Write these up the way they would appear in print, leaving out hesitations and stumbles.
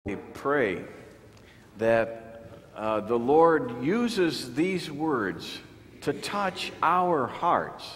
I pray that the Lord uses these words to touch our hearts,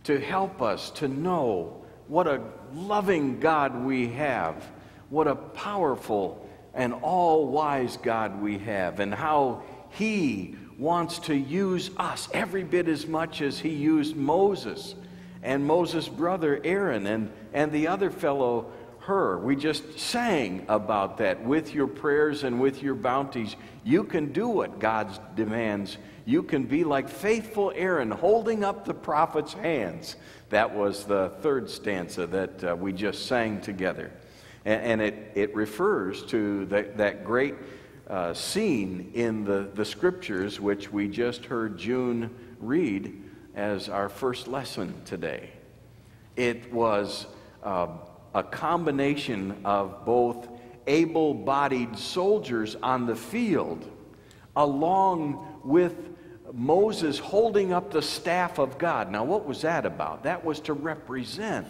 to help us to know what a loving God we have, what a powerful and all-wise God we have, and how He wants to use us every bit as much as He used Moses and Moses' brother Aaron and the other fellow Hur. We just sang about that. With your prayers and with your bounties, you can do what God demands. You can be like faithful Aaron, holding up the prophet's hands. That was the third stanza that we just sang together. And it refers to that great scene in the Scriptures, which we just heard June read as our first lesson today. It was a combination of both able-bodied soldiers on the field, along with Moses holding up the staff of God. Now, what was that about? That was to represent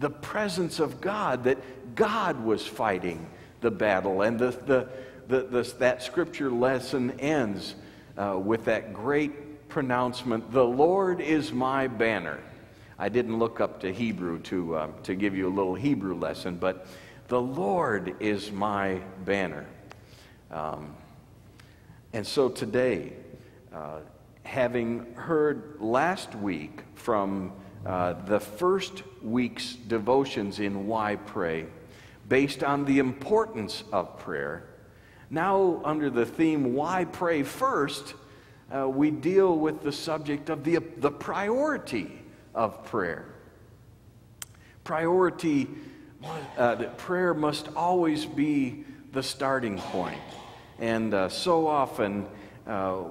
the presence of God, that God was fighting the battle. And that scripture lesson ends with that great pronouncement, "The Lord is my banner." I didn't look up to Hebrew to give you a little Hebrew lesson, but the Lord is my banner. And so today, having heard last week from the first week's devotions in Why Pray, based on the importance of prayer, now under the theme Why Pray First, we deal with the subject of the priority of prayer. Priority, that prayer must always be the starting point. And so often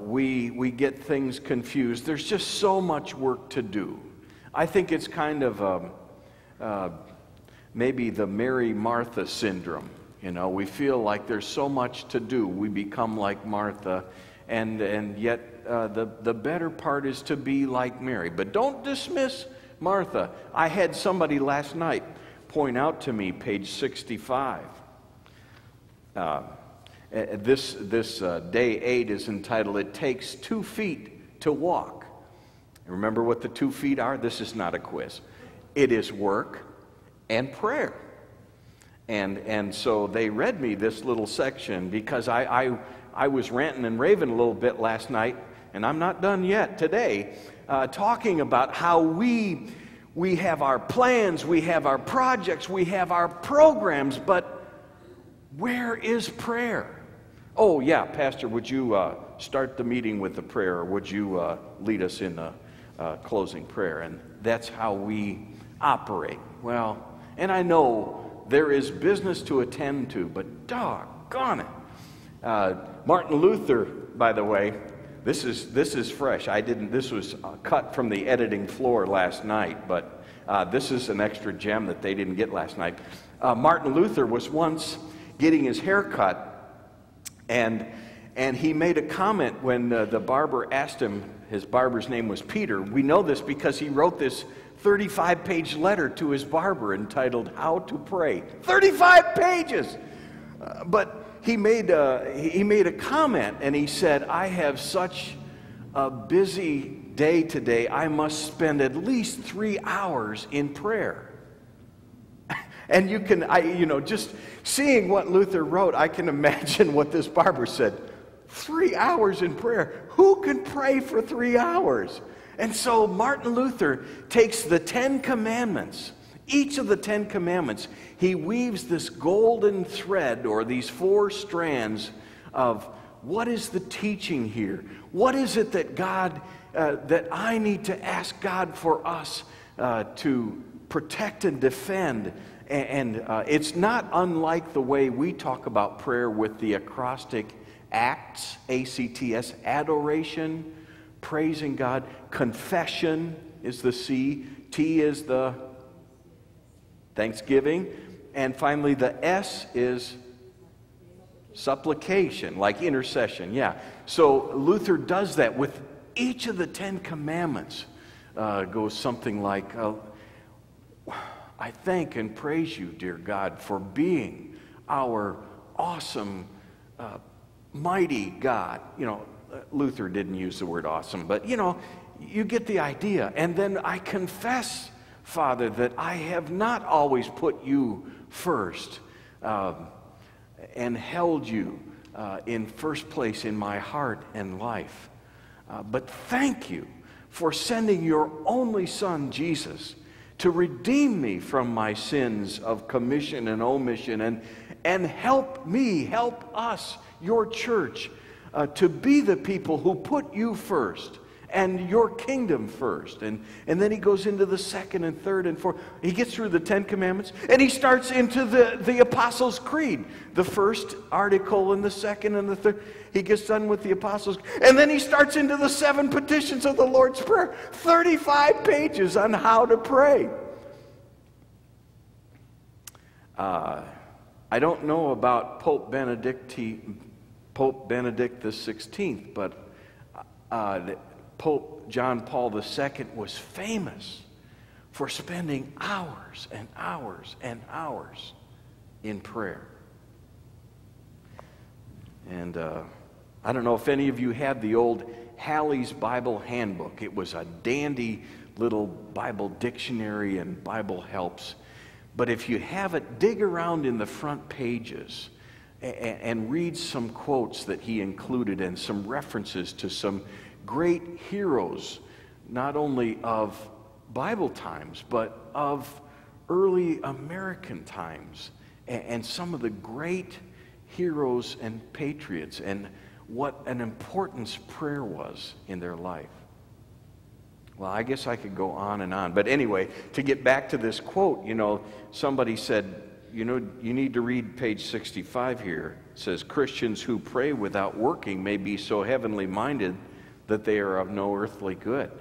we get things confused. There's just so much work to do. I think it's kind of maybe the Mary Martha syndrome. You know, we feel like there's so much to do. We become like Martha, and yet the better part is to be like Mary. But don't dismiss Martha. I had somebody last night point out to me page 65. This day 8 is entitled, "It Takes 2 Feet to Walk." Remember what the 2 feet are? This is not a quiz. It is work and prayer. And so they read me this little section because I was ranting and raving a little bit last night, and I'm not done yet today, talking about how we have our plans, we have our projects, we have our programs, but where is prayer? Oh yeah, Pastor, would you start the meeting with a prayer, or would you lead us in a closing prayer? And that's how we operate. Well, and I know there is business to attend to, but doggone it. Martin Luther, by the way, this is fresh. This was cut from the editing floor last night, but this is an extra gem that they didn't get last night. Martin Luther was once getting his hair cut, and he made a comment when the barber asked him. His barber's name was Peter. We know this because he wrote this 35-page letter to his barber entitled "How to Pray." 35 pages! But he made a comment, and he said, "I have such a busy day today, I must spend at least 3 hours in prayer." And just seeing what Luther wrote, I can imagine what this barber said. 3 hours in prayer? Who can pray for 3 hours? And so Martin Luther takes the 10 commandments, each of the 10 commandments, he weaves this golden thread, or these 4 strands of what is the teaching here? What is it that that I need to ask God for us to protect and defend? And it's not unlike the way we talk about prayer with the acrostic ACTS, A-C-T-S, adoration, praising God. Confession is the C. T is the thanksgiving. And finally, the S is supplication, like intercession. Yeah. So Luther does that with each of the 10 commandments. Goes something like, I thank and praise you, dear God, for being our awesome, mighty God. You know, Luther didn't use the word awesome, but you know, you get the idea. And then I confess, Father, that I have not always put you first and held you in first place in my heart and life. But thank you for sending your only Son, Jesus, to redeem me from my sins of commission and omission, and help me, help us, your church, to be the people who put you first and your kingdom first. And then he goes into the second and third and fourth. He gets through the 10 Commandments, and he starts into the Apostles' Creed. The first article and the second and the third. He gets done with the Apostles' Creed. And then he starts into the 7 petitions of the Lord's Prayer. 35 pages on how to pray. I don't know about Pope Benedict the 16th, but Pope John Paul II was famous for spending hours and hours and hours in prayer. And I don't know if any of you had the old Halley's Bible Handbook. It was a dandy little Bible dictionary and Bible helps. But if you have it, dig around in the front pages and read some quotes that he included and some references to some great heroes, not only of Bible times, but of early American times, and some of the great heroes and patriots, and what an importance prayer was in their life. Well, I guess I could go on and on. But anyway, to get back to this quote, you know, somebody said, you know, you need to read page 65 here. It says, Christians who pray without working may be so heavenly minded that they are of no earthly good.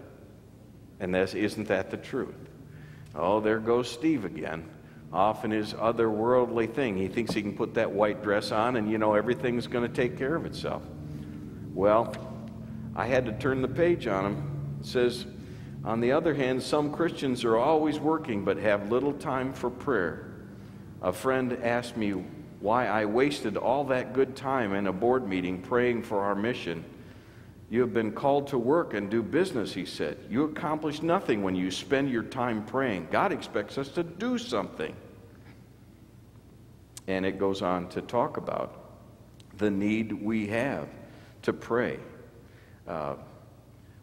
And isn't that the truth? Oh, there goes Steve again, off in his otherworldly thing. He thinks he can put that white dress on and, you know, everything's going to take care of itself. Well, I had to turn the page on him. It says, on the other hand, some Christians are always working but have little time for prayer. A friend asked me why I wasted all that good time in a board meeting praying for our mission. You have been called to work and do business, he said. You accomplish nothing when you spend your time praying. God expects us to do something. And it goes on to talk about the need we have to pray.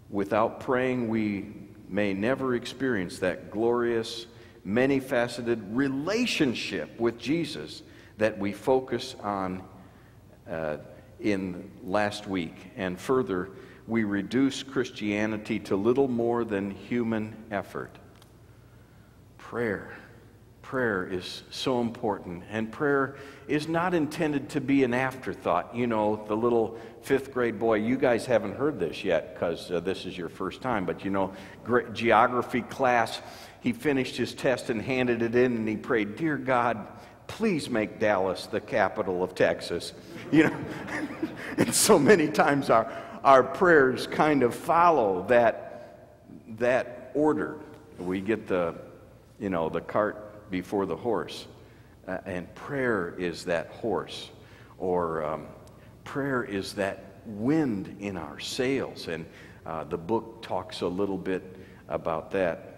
Without praying, we may never experience that glorious, many-faceted relationship with Jesus that we focus on in last week. And further, we reduce Christianity to little more than human effort. Prayer is so important, and prayer is not intended to be an afterthought. You know, the little 5th grade boy, you guys haven't heard this yet because this is your first time, but you know, geography class, he finished his test and handed it in, and he prayed, Dear God, please make Dallas the capital of Texas. You know, and so many times our prayers kind of follow that order. We get the cart before the horse, and prayer is that horse, or prayer is that wind in our sails. And the book talks a little bit about that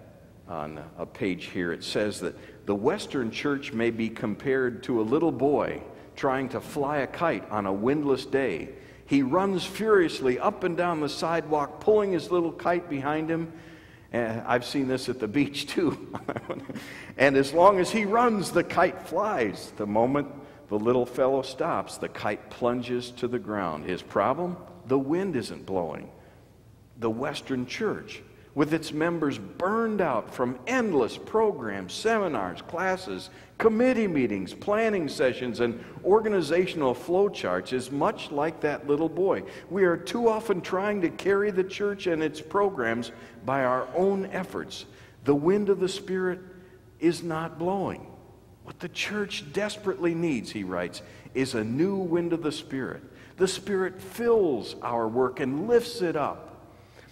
on a page here. It says that the Western church may be compared to a little boy trying to fly a kite on a windless day. He runs furiously up and down the sidewalk, pulling his little kite behind him. And I've seen this at the beach too. And as long as he runs, the kite flies. The moment the little fellow stops, the kite plunges to the ground. His problem? The wind isn't blowing. The Western church, with its members burned out from endless programs, seminars, classes, committee meetings, planning sessions, and organizational flowcharts, is much like that little boy. We are too often trying to carry the church and its programs by our own efforts. The wind of the Spirit is not blowing. What the church desperately needs, he writes, is a new wind of the Spirit. The Spirit fills our work and lifts it up.